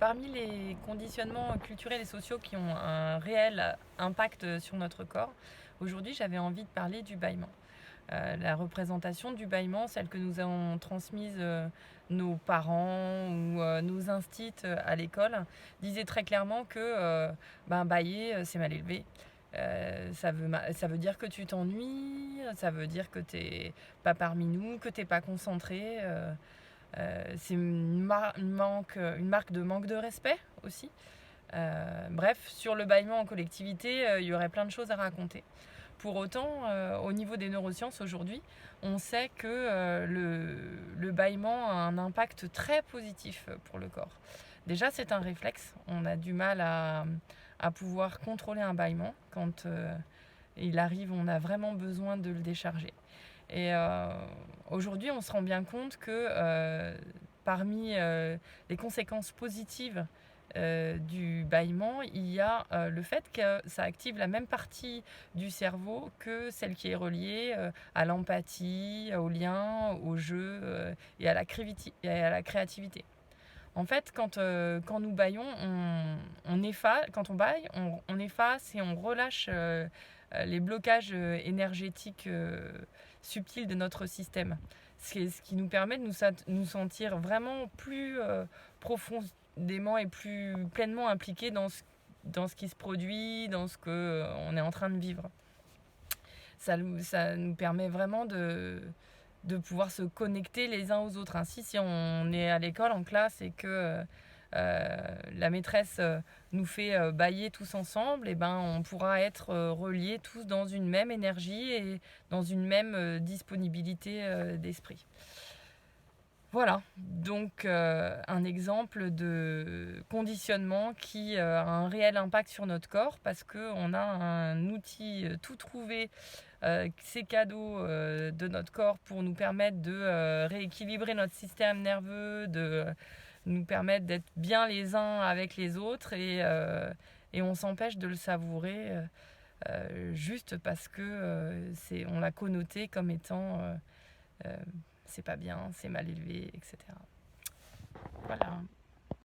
Parmi les conditionnements culturels et sociaux qui ont un réel impact sur notre corps, aujourd'hui j'avais envie de parler du bâillement. La représentation du bâillement, celle que nous avons transmise nos parents ou nos instits à l'école, disait très clairement que bâiller c'est mal élevé. Ça veut dire que tu t'ennuies, ça veut dire que t'es pas parmi nous, que t'es pas concentré. C'est une marque de manque de respect aussi. Bref, sur le bâillement en collectivité, il y aurait plein de choses à raconter. Pour autant, au niveau des neurosciences aujourd'hui, on sait que le bâillement a un impact très positif pour le corps. Déjà, c'est un réflexe. On a du mal à pouvoir contrôler un bâillement. Quand il arrive, on a vraiment besoin de le décharger. Et aujourd'hui, on se rend bien compte que parmi les conséquences positives du bâillement, il y a le fait que ça active la même partie du cerveau que celle qui est reliée à l'empathie, au lien, au jeu et à la créativité. En fait, quand nous bâillons, quand on bâille, on efface et on relâche les blocages énergétiques subtils de notre système. Ce qui nous permet de nous sentir vraiment plus profondément et plus pleinement impliqués dans ce qui se produit, dans ce qu'on est en train de vivre. Ça nous permet vraiment de pouvoir se connecter les uns aux autres. Ainsi, si on est à l'école en classe et que la maîtresse nous fait bâiller tous ensemble, et ben on pourra être reliés tous dans une même énergie et dans une même disponibilité d'esprit. Voilà, donc un exemple de conditionnement qui a un réel impact sur notre corps parce qu'on a un outil tout trouvé, ces cadeaux de notre corps pour nous permettre de rééquilibrer notre système nerveux, de nous permettre d'être bien les uns avec les autres et on s'empêche de le savourer juste parce que on l'a connoté comme étant c'est pas bien, c'est mal élevé, etc. Voilà.